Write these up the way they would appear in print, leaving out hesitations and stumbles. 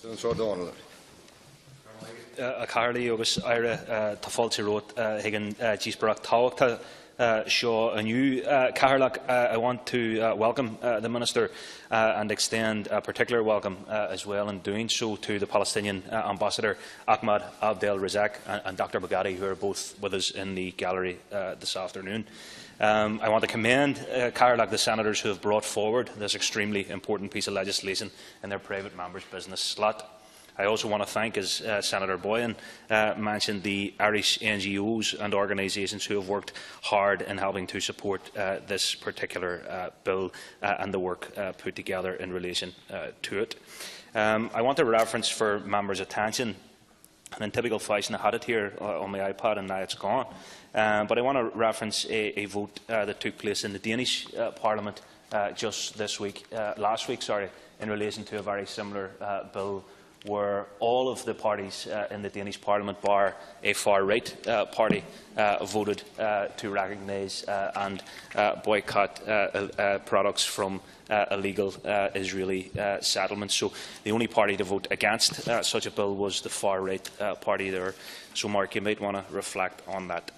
Donnghaile. A Carly agus Ira Tafalti wrote Higgin Gisbarak Tawakta Shaw a new Carlac. I want to welcome the Minister and extend a particular welcome as well in doing so to the Palestinian Ambassador Ahmad Abdel Razak and Dr Baghdadi, who are both with us in the gallery this afternoon. I want to commend Carlac, the senators who have brought forward this extremely important piece of legislation in their private members' business slot. I also want to thank, as Senator Boyan mentioned, the Irish NGOs and organisations who have worked hard in helping to support this particular bill and the work put together in relation to it. I want to reference for members' attention, and in typical fashion I had it here on my iPad and now it's gone, but I want to reference a vote that took place in the Danish Parliament just last week, in relation to a very similar bill, where all of the parties in the Danish Parliament, bar a far-right party, voted to recognise and boycott products from illegal Israeli settlements. So the only party to vote against such a bill was the far-right party there. So, Mark, you might want to reflect on that.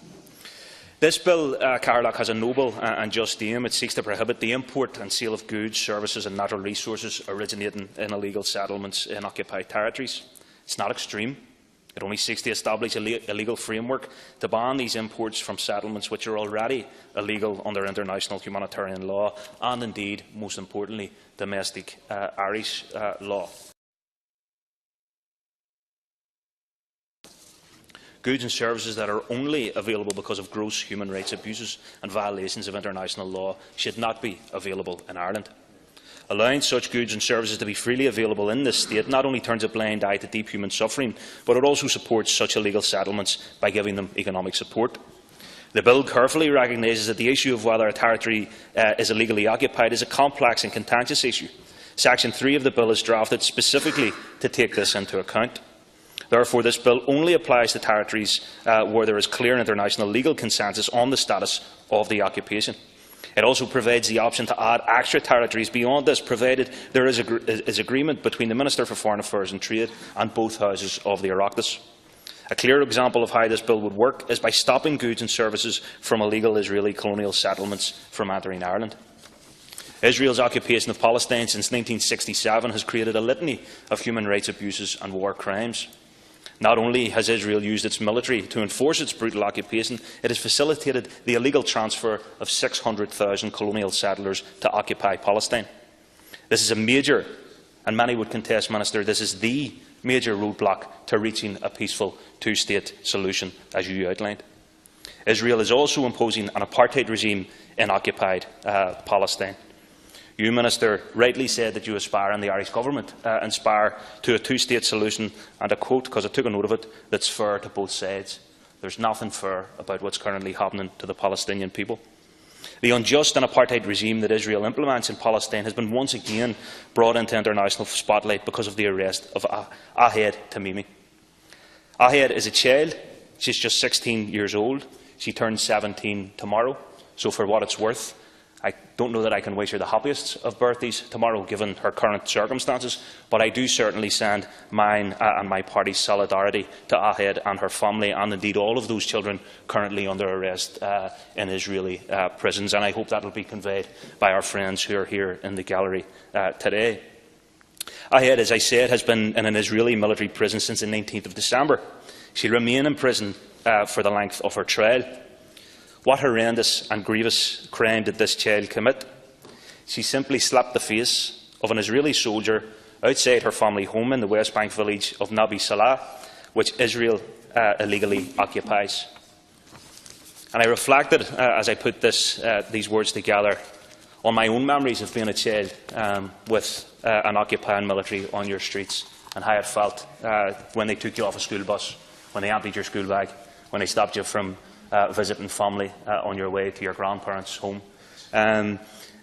This bill, Carlac, has a noble and just aim. It seeks to prohibit the import and sale of goods, services and natural resources originating in illegal settlements in occupied territories. It's not extreme. It only seeks to establish a legal framework to ban these imports from settlements which are already illegal under international humanitarian law and, indeed, most importantly, domestic Irish law. Goods and services that are only available because of gross human rights abuses and violations of international law should not be available in Ireland. Allowing such goods and services to be freely available in this state not only turns a blind eye to deep human suffering, but it also supports such illegal settlements by giving them economic support. The bill carefully recognises that the issue of whether a territory is illegally occupied is a complex and contentious issue. Section 3 of the bill is drafted specifically to take this into account. Therefore, this bill only applies to territories where there is clear international legal consensus on the status of the occupation. It also provides the option to add extra territories beyond this, provided there is agreement between the Minister for Foreign Affairs and Trade and both houses of the Oireachtas. A clear example of how this bill would work is by stopping goods and services from illegal Israeli colonial settlements from entering Ireland. Israel's occupation of Palestine since 1967 has created a litany of human rights abuses and war crimes. Not only has Israel used its military to enforce its brutal occupation, it has facilitated the illegal transfer of 600,000 colonial settlers to occupy Palestine. This is a major, and many would contest, Minister, this is the major roadblock to reaching a peaceful two-state solution, as you outlined. Israel is also imposing an apartheid regime in occupied Palestine. You, Minister, rightly said that you aspire, and the Irish Government aspire, to a two-state solution, and I quote, because I took a note of it, that's fair to both sides. There's nothing fair about what's currently happening to the Palestinian people. The unjust and apartheid regime that Israel implements in Palestine has been once again brought into international spotlight because of the arrest of Ahed Tamimi. Ahed is a child. She's just 16 years old. She turns 17 tomorrow. So for what it's worth, I don't know that I can wish her the happiest of birthdays tomorrow, given her current circumstances, but I do certainly send mine and my party's solidarity to Ahed and her family, and indeed all of those children currently under arrest in Israeli prisons, and I hope that will be conveyed by our friends who are here in the gallery today. Ahed, as I said, has been in an Israeli military prison since the 19th of December. She'll remain in prison for the length of her trial. What horrendous and grievous crime did this child commit? She simply slapped the face of an Israeli soldier outside her family home in the West Bank village of Nabi Salah, which Israel illegally occupies. And I reflected, as I put these words together, on my own memories of being a child with an occupying military on your streets, and how it felt when they took you off a school bus, when they emptied your school bag, when they stopped you from visiting family on your way to your grandparents' home. And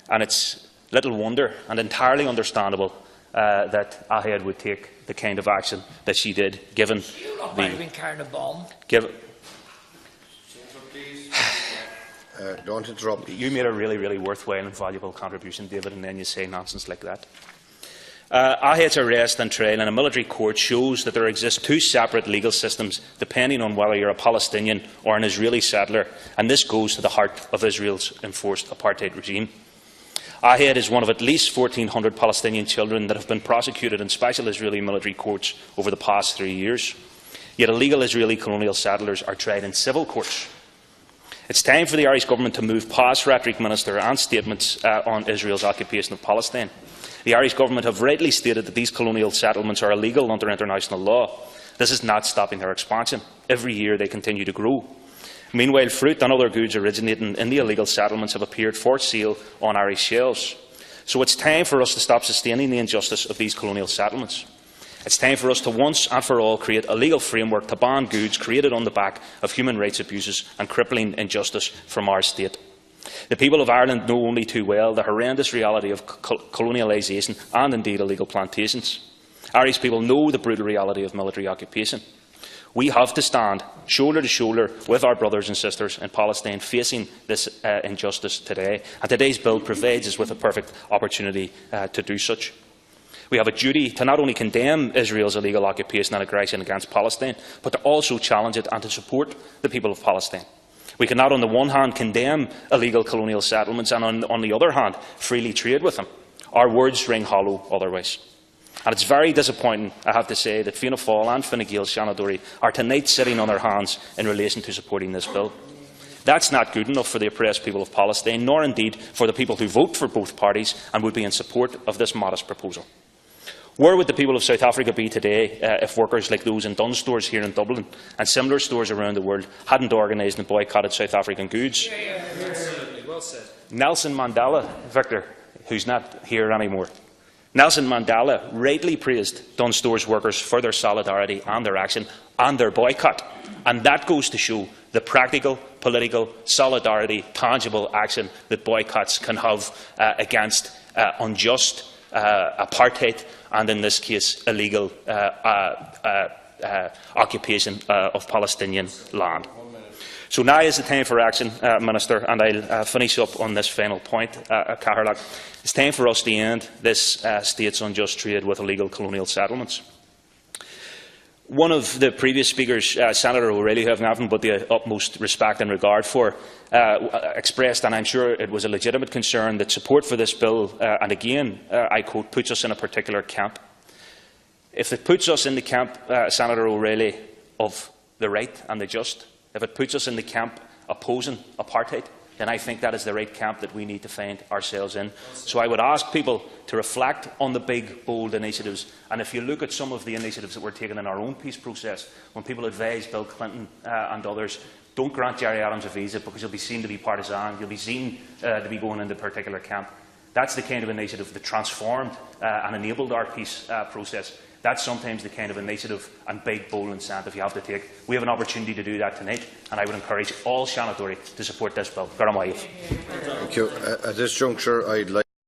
it's little wonder and entirely understandable that Ahed would take the kind of action that she did, given Don't interrupt. You made a really, really worthwhile and valuable contribution, David, and then you say nonsense like that. Ahed's arrest and trial in a military court shows that there exist two separate legal systems depending on whether you are a Palestinian or an Israeli settler, and this goes to the heart of Israel's enforced apartheid regime. Ahed is one of at least 1,400 Palestinian children that have been prosecuted in special Israeli military courts over the past 3 years. Yet illegal Israeli colonial settlers are tried in civil courts. It's time for the Irish Government to move past rhetoric, Minister, and statements on Israel's occupation of Palestine. The Irish Government have rightly stated that these colonial settlements are illegal under international law. This is not stopping their expansion. Every year they continue to grow. Meanwhile, fruit and other goods originating in the illegal settlements have appeared for sale on Irish shelves. So it's time for us to stop sustaining the injustice of these colonial settlements. It's time for us to once and for all create a legal framework to ban goods created on the back of human rights abuses and crippling injustice from our state. The people of Ireland know only too well the horrendous reality of colonialisation and indeed illegal plantations. Irish people know the brutal reality of military occupation. We have to stand shoulder to shoulder with our brothers and sisters in Palestine facing this injustice today, and today's bill provides us with a perfect opportunity to do such. We have a duty to not only condemn Israel's illegal occupation and aggression against Palestine, but to also challenge it and to support the people of Palestine. We cannot, on the one hand, condemn illegal colonial settlements and, on the other hand, freely trade with them. Our words ring hollow otherwise. And it's very disappointing, I have to say, that Fianna Fáil and Fine Gael Shanadori are tonight sitting on their hands in relation to supporting this bill. That's not good enough for the oppressed people of Palestine, nor indeed for the people who vote for both parties and would be in support of this modest proposal. Where would the people of South Africa be today if workers like those in Dunnes stores here in Dublin and similar stores around the world hadn't organised and boycotted South African goods? Well said. Nelson Mandela, Victor, who's not here anymore, Nelson Mandela rightly praised Dunnes stores workers for their solidarity and their action and their boycott. And that goes to show the practical, political, solidarity, tangible action that boycotts can have against unjust apartheid and, in this case, illegal occupation of Palestinian land. So now is the time for action, Minister, and I'll finish up on this final point, Catherlack. It's time for us to end this state's unjust trade with illegal colonial settlements. One of the previous speakers, Senator O'Reilly, who I have nothing but the utmost respect and regard for, expressed, and I'm sure it was a legitimate concern, that support for this bill, and again, I quote, puts us in a particular camp. If it puts us in the camp, Senator O'Reilly, of the right and the just, if it puts us in the camp opposing apartheid, then I think that is the right camp that we need to find ourselves in. So I would ask people to reflect on the big, bold initiatives. And if you look at some of the initiatives that were taken in our own peace process, when people advised Bill Clinton and others, don't grant Gerry Adams a visa because you'll be seen to be partisan, you'll be seen to be going into a particular camp. That's the kind of initiative that transformed and enabled our peace process. That's sometimes the kind of initiative and big, bold incentive you have to take. We have an opportunity to do that tonight, and I would encourage all Shanadori to support this bill. Thank you. At this juncture, I'd like